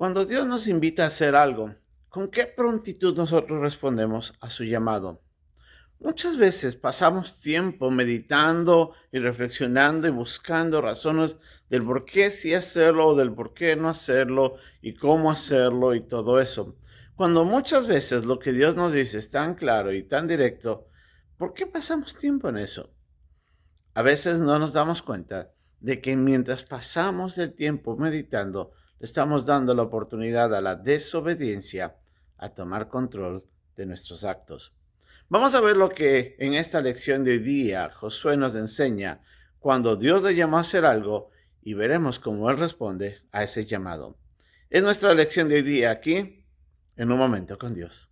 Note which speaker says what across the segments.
Speaker 1: Cuando Dios nos invita a hacer algo, ¿con qué prontitud nosotros respondemos a su llamado? Muchas veces pasamos tiempo meditando y reflexionando y buscando razones del por qué sí hacerlo o del por qué no hacerlo y cómo hacerlo y todo eso. Cuando muchas veces lo que Dios nos dice es tan claro y tan directo, ¿por qué pasamos tiempo en eso? A veces no nos damos cuenta de que mientras pasamos el tiempo meditando, le estamos dando la oportunidad a la desobediencia a tomar control de nuestros actos. Vamos a ver lo que en esta lección de hoy día Josué nos enseña cuando Dios le llamó a hacer algo y veremos cómo él responde a ese llamado. Es nuestra lección de hoy día aquí en Un Momento con Dios.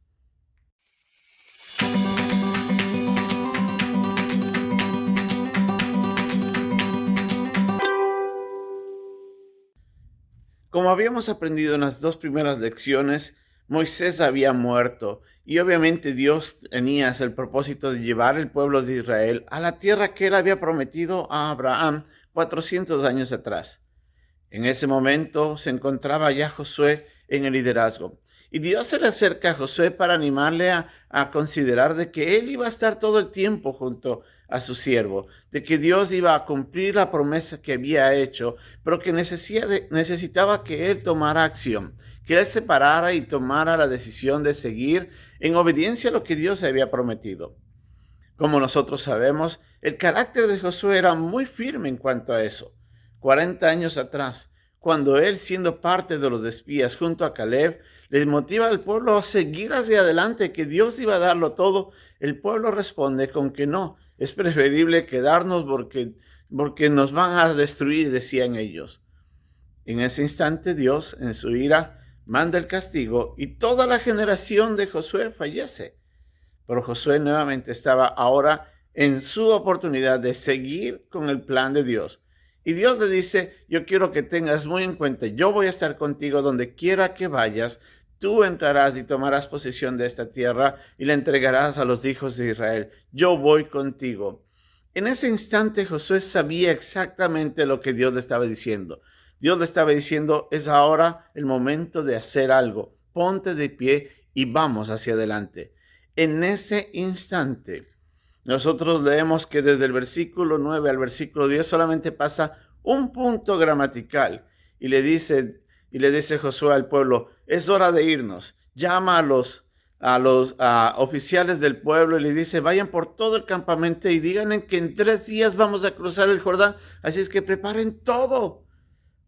Speaker 1: Como habíamos aprendido en las dos primeras lecciones, Moisés había muerto y obviamente Dios tenía el propósito de llevar el pueblo de Israel a la tierra que él había prometido a Abraham 400 años atrás. En ese momento se encontraba ya Josué en el liderazgo. Y Dios se le acerca a Josué para animarle a considerar de que él iba a estar todo el tiempo junto a su siervo, de que Dios iba a cumplir la promesa que había hecho, pero que necesitaba que él tomara acción, que él se parara y tomara la decisión de seguir en obediencia a lo que Dios había prometido. Como nosotros sabemos, el carácter de Josué era muy firme en cuanto a eso. 40 años atrás, cuando él, siendo parte de los espías junto a Caleb, les motiva al pueblo a seguir hacia adelante, que Dios iba a darlo todo, el pueblo responde con que no, es preferible quedarnos porque nos van a destruir, decían ellos. En ese instante Dios, en su ira, manda el castigo y toda la generación de Josué fallece. Pero Josué nuevamente estaba ahora en su oportunidad de seguir con el plan de Dios. Y Dios le dice, yo quiero que tengas muy en cuenta, yo voy a estar contigo donde quiera que vayas, tú entrarás y tomarás posesión de esta tierra y la entregarás a los hijos de Israel. Yo voy contigo. En ese instante Josué sabía exactamente lo que Dios le estaba diciendo. Dios le estaba diciendo, es ahora el momento de hacer algo. Ponte de pie y vamos hacia adelante. En ese instante, nosotros leemos que desde el versículo 9 al versículo 10 solamente pasa un punto gramatical y le dice Josué al pueblo, es hora de irnos. Llama a los oficiales del pueblo y les dice, vayan por todo el campamento y díganle que en 3 días vamos a cruzar el Jordán. Así es que preparen todo,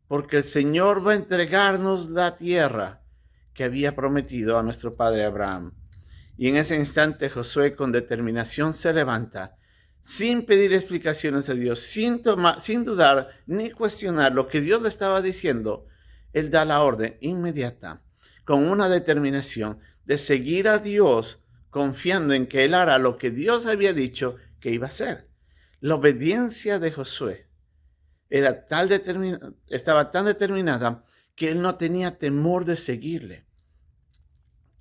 Speaker 1: porque el Señor va a entregarnos la tierra que había prometido a nuestro padre Abraham. Y en ese instante Josué con determinación se levanta, sin pedir explicaciones a Dios, sin dudar ni cuestionar lo que Dios le estaba diciendo. Él da la orden inmediata, con una determinación de seguir a Dios, confiando en que Él hará lo que Dios había dicho que iba a hacer. La obediencia de Josué estaba tan determinada que él no tenía temor de seguirle.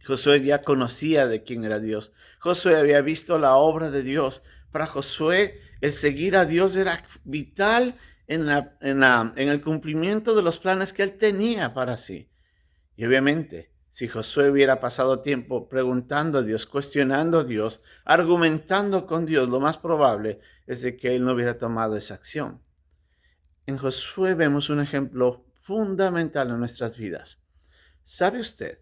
Speaker 1: Josué ya conocía de quién era Dios. Josué había visto la obra de Dios. Para Josué, el seguir a Dios era vital en el cumplimiento de los planes que él tenía para sí. Y obviamente, si Josué hubiera pasado tiempo preguntando a Dios, cuestionando a Dios, argumentando con Dios, lo más probable es de que él no hubiera tomado esa acción. En Josué vemos un ejemplo fundamental en nuestras vidas. ¿Sabe usted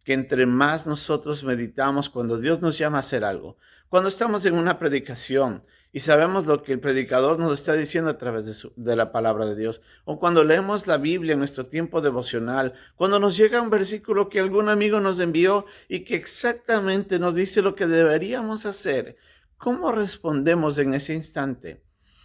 Speaker 1: que entre más nosotros meditamos cuando Dios nos llama a hacer algo, cuando estamos en una predicación y sabemos lo que el predicador nos está diciendo a través de la palabra de Dios, o cuando leemos la Biblia en nuestro tiempo devocional, cuando nos llega un versículo que algún amigo nos envió y que exactamente nos dice lo que deberíamos hacer, ¿cómo respondemos en ese instante?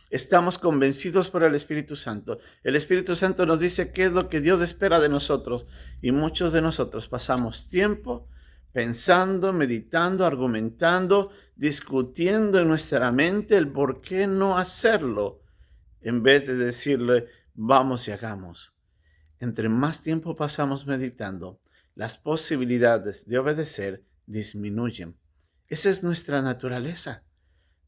Speaker 1: Estamos convencidos por el Espíritu Santo. El Espíritu Santo nos dice qué es lo que Dios espera de nosotros. Y muchos de nosotros pasamos tiempo pensando, meditando, argumentando, discutiendo en nuestra mente el por qué no hacerlo, en vez de decirle, vamos y hagamos. Entre más tiempo pasamos meditando, las posibilidades de obedecer disminuyen. Esa es nuestra naturaleza.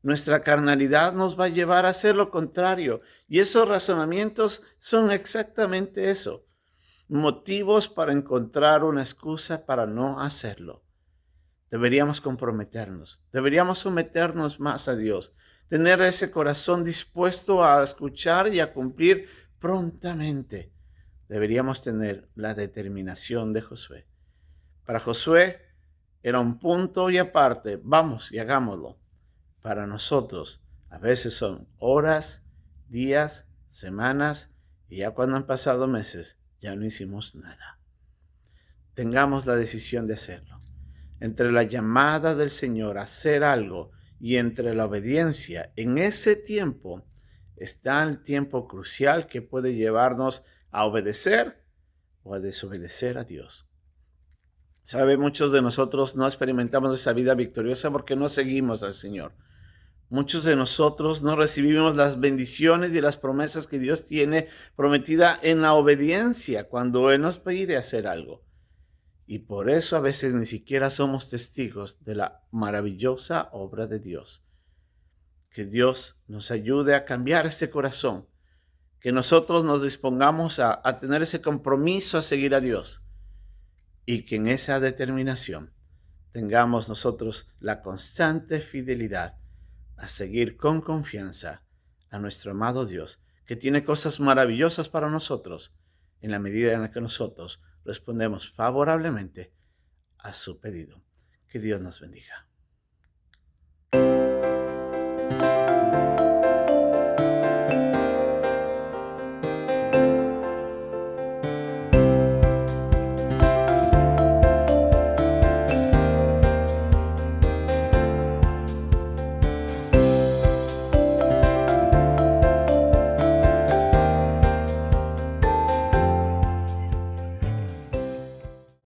Speaker 1: Nuestra carnalidad nos va a llevar a hacer lo contrario. Y esos razonamientos son exactamente eso. motivos para encontrar una excusa para no hacerlo. Deberíamos comprometernos, deberíamos someternos más a Dios, tener ese corazón dispuesto a escuchar y a cumplir prontamente. Deberíamos tener la determinación de Josué. Para Josué era un punto y aparte, vamos y hagámoslo. Para nosotros, a veces son horas, días, semanas, y ya cuando han pasado meses, ya no hicimos nada. Tengamos la decisión de hacerlo. Entre la llamada del Señor a hacer algo y entre la obediencia, en ese tiempo está el tiempo crucial que puede llevarnos a obedecer o a desobedecer a Dios. Sabe, muchos de nosotros no experimentamos esa vida victoriosa porque no seguimos al Señor. Muchos de nosotros no recibimos las bendiciones y las promesas que Dios tiene prometida en la obediencia cuando Él nos pide hacer algo. Y por eso a veces ni siquiera somos testigos de la maravillosa obra de Dios. Que Dios nos ayude a cambiar este corazón. Que nosotros nos dispongamos a tener ese compromiso a seguir a Dios. Y que en esa determinación tengamos nosotros la constante fidelidad a seguir con confianza a nuestro amado Dios, que tiene cosas maravillosas para nosotros, en la medida en la que nosotros respondemos favorablemente a su pedido. Que Dios nos bendiga.